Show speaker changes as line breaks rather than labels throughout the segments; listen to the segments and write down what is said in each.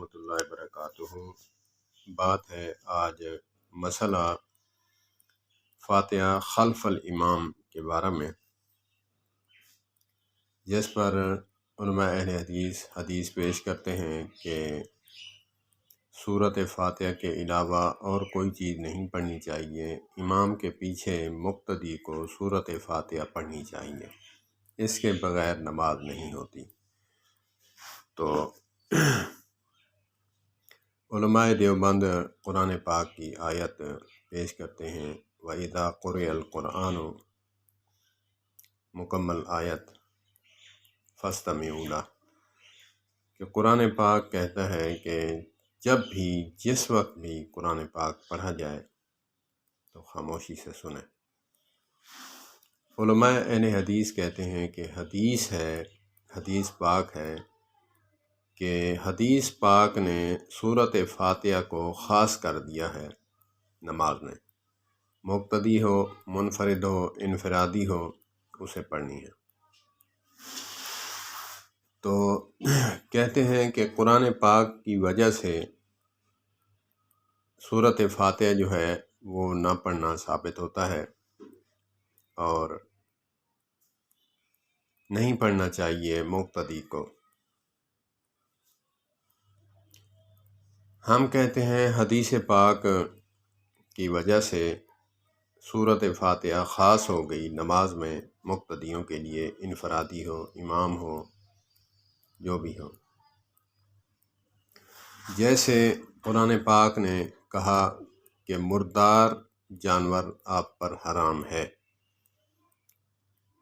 ورحمۃ اللہ وبرکاتہ۔ بات ہے آج مسئلہ فاتحہ خلف الامام کے بارے میں، جس پر علماء اہل حدیث پیش کرتے ہیں کہ سورۃ فاتحہ کے علاوہ اور کوئی چیز نہیں پڑھنی چاہیے، امام کے پیچھے مقتدی کو سورۃ فاتحہ پڑھنی چاہیے، اس کے بغیر نماز نہیں ہوتی۔ تو علماء دیوبند قرآن پاک کی آیت پیش کرتے ہیں، وَإِذَا قُرِئَ الْقُرْآنُ، مکمل آیت، فَاسْتَمِعُوا لَهُ، کہ قرآن پاک کہتا ہے کہ جب بھی جس وقت بھی قرآن پاک پڑھا جائے تو خاموشی سے سنیں۔ علماء اہل حدیث کہتے ہیں کہ حدیث پاک ہے کہ حدیث پاک نے سورۃ فاتحہ کو خاص کر دیا ہے نماز میں، مقتدی ہو، منفرد ہو، انفرادی ہو، اسے پڑھنی ہے۔ تو کہتے ہیں کہ قرآن پاک کی وجہ سے سورۃ فاتحہ جو ہے وہ نہ پڑھنا ثابت ہوتا ہے، اور نہیں پڑھنا چاہیے مقتدی کو۔ ہم کہتے ہیں حدیث پاک کی وجہ سے سورۃ فاتحہ خاص ہو گئی نماز میں، مقتدیوں کے لیے، انفرادی ہو، امام ہو، جو بھی ہو۔ جیسے قرآن پاک نے کہا کہ مردار جانور آپ پر حرام ہے،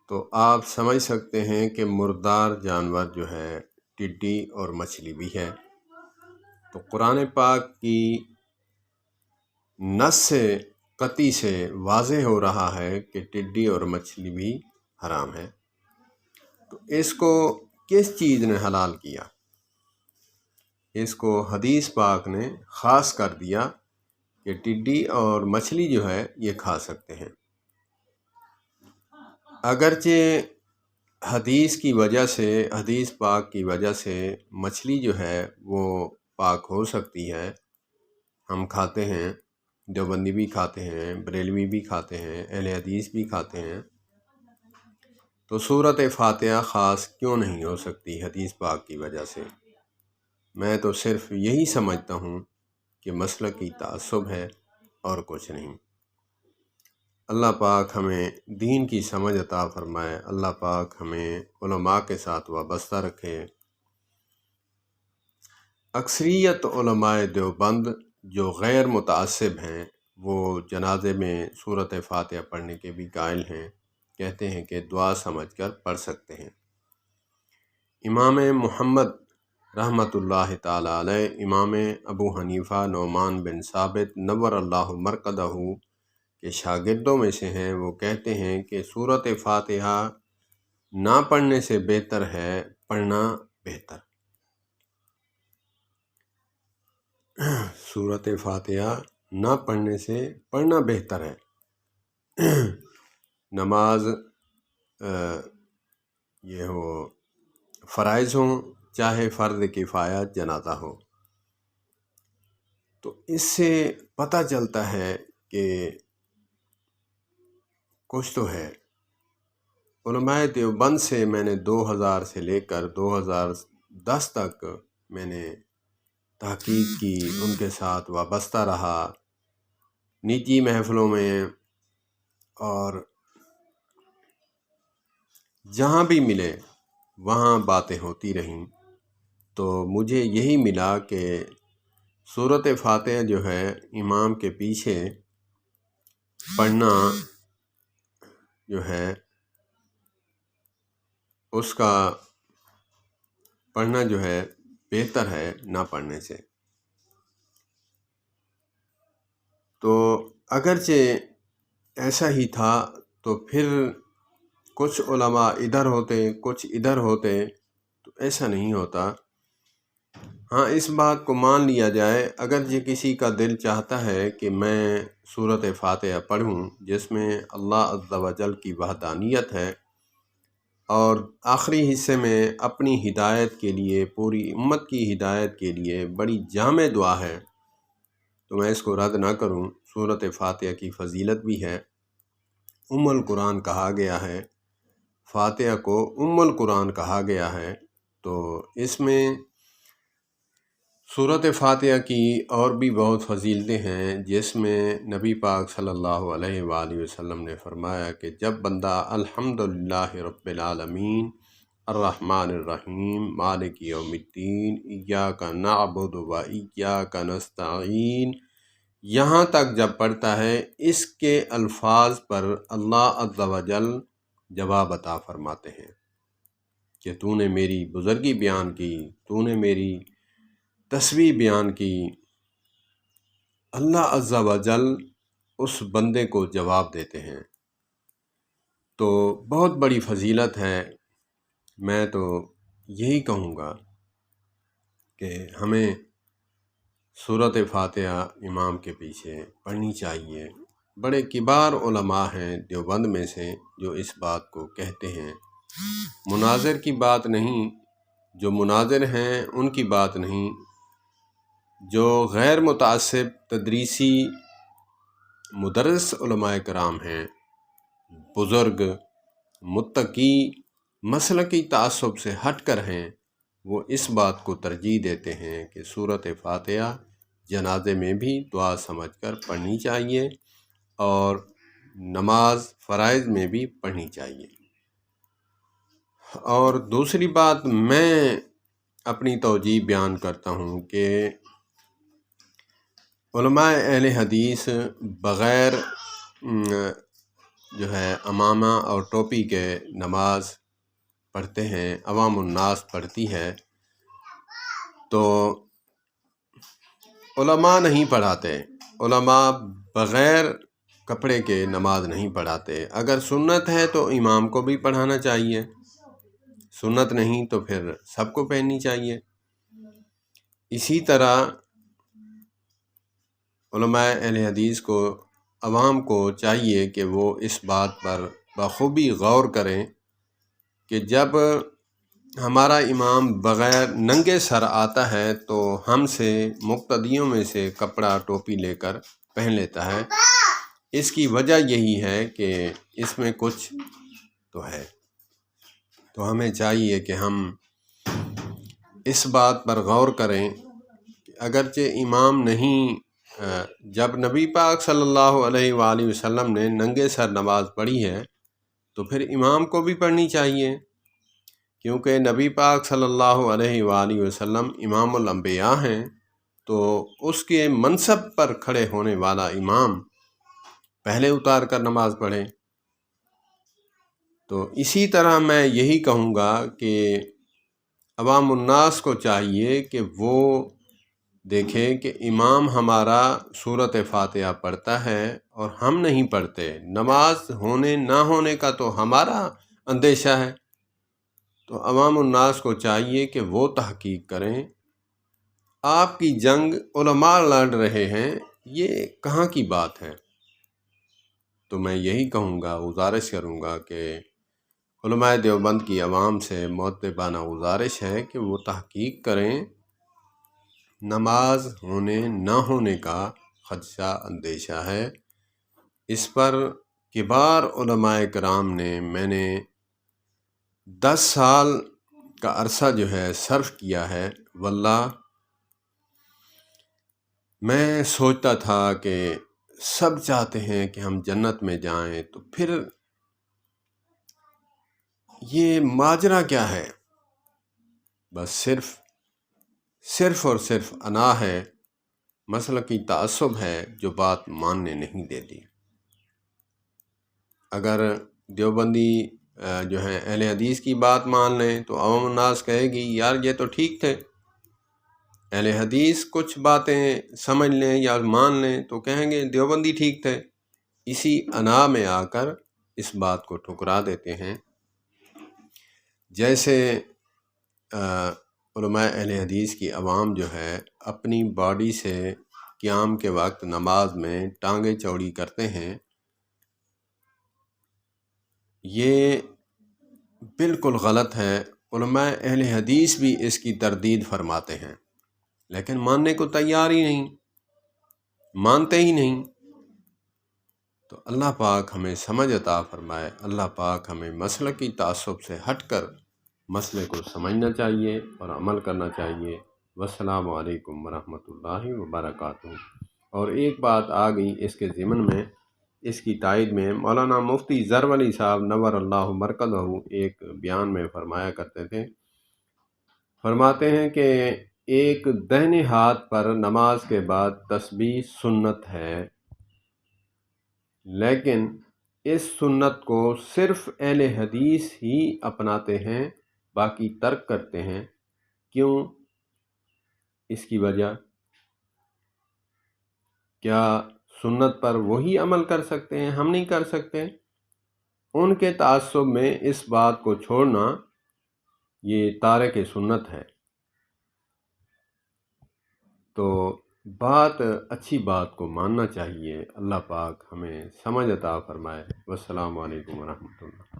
تو آپ سمجھ سکتے ہیں کہ مردار جانور جو ہے ٹڈی اور مچھلی بھی ہے۔ تو قرآن پاک کی نص سے قطعی سے واضح ہو رہا ہے کہ ٹڈی اور مچھلی بھی حرام ہے، تو اس کو کس چیز نے حلال کیا؟ اس کو حدیث پاک نے خاص کر دیا کہ ٹڈی اور مچھلی جو ہے یہ کھا سکتے ہیں۔ اگرچہ حدیث پاک کی وجہ سے مچھلی جو ہے وہ پاک ہو سکتی ہے، ہم کھاتے ہیں، دیوبندی بھی کھاتے ہیں، بریلوی بھی کھاتے ہیں، اہل حدیث بھی کھاتے ہیں، تو سورۃ فاتحہ خاص کیوں نہیں ہو سکتی حدیث پاک کی وجہ سے؟ میں تو صرف یہی سمجھتا ہوں کہ مسلکی تعصب ہے اور کچھ نہیں۔ اللہ پاک ہمیں دین کی سمجھ عطا فرمائے، اللہ پاک ہمیں علماء کے ساتھ وابستہ رکھے۔ اکثریت علماء دیوبند جو غیر متعصب ہیں وہ جنازے میں سورۃ فاتحہ پڑھنے کے بھی قائل ہیں، کہتے ہیں کہ دعا سمجھ کر پڑھ سکتے ہیں۔ امام محمد رحمۃ اللہ تعالی علیہ، امام ابو حنیفہ نعمان بن ثابت نور اللہ مرقدہ کے شاگردوں میں سے ہیں، وہ کہتے ہیں کہ سورۃ فاتحہ نہ پڑھنے سے بہتر ہے پڑھنا بہتر۔ سورۃ فاتحہ نہ پڑھنے سے پڑھنا بہتر ہے۔ نماز یہ ہو فرائض ہوں، چاہے فرض کفایہ جنازہ ہو، تو اس سے پتہ چلتا ہے کہ کچھ تو ہے۔ علماء دیوبند سے میں نے 2000 سے لے کر 2010 تک میں نے تحقیق کی، ان کے ساتھ وابستہ رہا نجی محفلوں میں، اور جہاں بھی ملے وہاں باتیں ہوتی رہیں، تو مجھے یہی ملا کہ سورۃ فاتحہ جو ہے امام کے پیچھے پڑھنا جو ہے، اس کا پڑھنا جو ہے بہتر ہے نہ پڑھنے سے۔ تو اگرچہ ایسا ہی تھا تو پھر کچھ علماء ادھر ہوتے، کچھ ادھر ہوتے، تو ایسا نہیں ہوتا۔ ہاں، اس بات کو مان لیا جائے، اگرچہ کسی کا دل چاہتا ہے کہ میں سورۃ فاتحہ پڑھوں جس میں اللہ عز و جل کی وحدانیت ہے اور آخری حصے میں اپنی ہدایت کے لیے، پوری امت کی ہدایت کے لیے بڑی جامع دعا ہے، تو میں اس کو رد نہ کروں۔ سورۃ فاتحہ کی فضیلت بھی ہے، ام القرآن کہا گیا ہے، فاتحہ کو ام القرآن کہا گیا ہے۔ تو اس میں سورۃ فاتحہ کی اور بھی بہت فضیلتیں ہیں، جس میں نبی پاک صلی اللہ علیہ وآلہ وسلم نے فرمایا کہ جب بندہ الحمدللہ رب العالمین الرحمن الرحیم مالک یوم الدین ایاک نعبد و ایاک نستعین یہاں تک جب پڑھتا ہے، اس کے الفاظ پر اللہ عز و جل جواب عطا فرماتے ہیں کہ تو نے میری بزرگی بیان کی، تو نے میری تسبیح بیان کی۔ اللہ عز و جل اس بندے کو جواب دیتے ہیں، تو بہت بڑی فضیلت ہے۔ میں تو یہی کہوں گا کہ ہمیں سورۃ فاتحہ امام کے پیچھے پڑھنی چاہیے۔ بڑے کبار علماء ہیں دیوبند میں سے جو اس بات کو کہتے ہیں، مناظر کی بات نہیں، جو مناظر ہیں ان کی بات نہیں، جو غیر متعصب تدریسی مدرس علماء کرام ہیں، بزرگ متقی مسلکی تعصب سے ہٹ کر ہیں، وہ اس بات کو ترجیح دیتے ہیں کہ سورۃ فاتحہ جنازے میں بھی دعا سمجھ کر پڑھنی چاہیے اور نماز فرائض میں بھی پڑھنی چاہیے۔ اور دوسری بات میں اپنی توجیہ بیان کرتا ہوں کہ علماء اہل حدیث بغیر جو ہے عمامہ اور ٹوپی کے نماز پڑھتے ہیں، عوام الناس پڑھتی ہے، تو علماء نہیں پڑھاتے۔ علماء بغیر کپڑے کے نماز نہیں پڑھاتے۔ اگر سنت ہے تو امام کو بھی پڑھانا چاہیے، سنت نہیں تو پھر سب کو پہننی چاہیے۔ اسی طرح علماء اہل حدیث کو، عوام کو چاہیے کہ وہ اس بات پر بخوبی غور کریں کہ جب ہمارا امام بغیر ننگے سر آتا ہے تو ہم سے مقتدیوں میں سے کپڑا ٹوپی لے کر پہن لیتا ہے۔ اس کی وجہ یہی ہے کہ اس میں کچھ تو ہے، تو ہمیں چاہیے کہ ہم اس بات پر غور کریں کہ اگرچہ امام نہیں، جب نبی پاک صلی اللہ علیہ وآلہ وسلم نے ننگے سر نماز پڑھی ہے تو پھر امام کو بھی پڑھنی چاہیے، کیونکہ نبی پاک صلی اللہ علیہ وآلہ وسلم امام الانبیاء ہیں، تو اس کے منصب پر کھڑے ہونے والا امام پہلے اتار کر نماز پڑھے۔ تو اسی طرح میں یہی کہوں گا کہ عوام الناس کو چاہیے کہ وہ دیکھیں کہ امام ہمارا سورۃ فاتحہ پڑھتا ہے اور ہم نہیں پڑھتے، نماز ہونے نہ ہونے کا تو ہمارا اندیشہ ہے، تو عوام الناس کو چاہیے کہ وہ تحقیق کریں۔ آپ کی جنگ علماء لڑ رہے ہیں، یہ کہاں کی بات ہے؟ تو میں یہی کہوں گا، گزارش کروں گا کہ علماء دیوبند کی عوام سے مؤدبانہ گزارش ہے کہ وہ تحقیق کریں۔ نماز ہونے نہ ہونے کا خدشہ اندیشہ ہے، اس پر کبار علماء کرام نے، میں نے 10 سال کا عرصہ جو ہے صرف کیا ہے، واللہ میں سوچتا تھا کہ سب چاہتے ہیں کہ ہم جنت میں جائیں، تو پھر یہ ماجرا کیا ہے؟ بس صرف اور صرف انا ہے، مسلکی تعصب ہے جو بات ماننے نہیں دیتی۔ اگر دیوبندی جو ہے اہل حدیث کی بات مان لیں تو عوام الناس کہے گی یار یہ تو ٹھیک تھے، اہل حدیث کچھ باتیں سمجھ لیں یا مان لیں تو کہیں گے دیوبندی ٹھیک تھے۔ اسی انا میں آ کر اس بات کو ٹھکرا دیتے ہیں۔ جیسے علماء اہل حدیث کی عوام جو ہے اپنی باڈی سے قیام کے وقت نماز میں ٹانگیں چوڑی کرتے ہیں، یہ بالکل غلط ہے۔ علماء اہل حدیث بھی اس کی تردید فرماتے ہیں، لیکن ماننے کو تیار ہی نہیں، مانتے ہی نہیں۔ تو اللہ پاک ہمیں سمجھ عطا فرمائے، اللہ پاک ہمیں مسلکی تعصب سے ہٹ کر مسئلے کو سمجھنا چاہیے اور عمل کرنا چاہیے۔ والسلام علیکم ورحمۃ اللہ وبرکاتہ۔ اور ایک بات آ گئی اس کے ضمن میں، اس کی تائید میں مولانا مفتی ظفر علی صاحب نور اللہ مرکزہ ایک بیان میں فرمایا کرتے تھے، فرماتے ہیں کہ ایک دہنے ہاتھ پر نماز کے بعد تسبیح سنت ہے، لیکن اس سنت کو صرف اہل حدیث ہی اپناتے ہیں، باقی ترک کرتے ہیں۔ کیوں؟ اس کی وجہ کیا سنت پر وہی عمل کر سکتے ہیں؟ ہم نہیں کر سکتے۔ ان کے تعصب میں اس بات کو چھوڑنا یہ تارک سنت ہے۔ تو بات اچھی بات کو ماننا چاہیے۔ اللہ پاک ہمیں سمجھ عطا فرمائے۔ والسلام علیکم ورحمۃ اللہ۔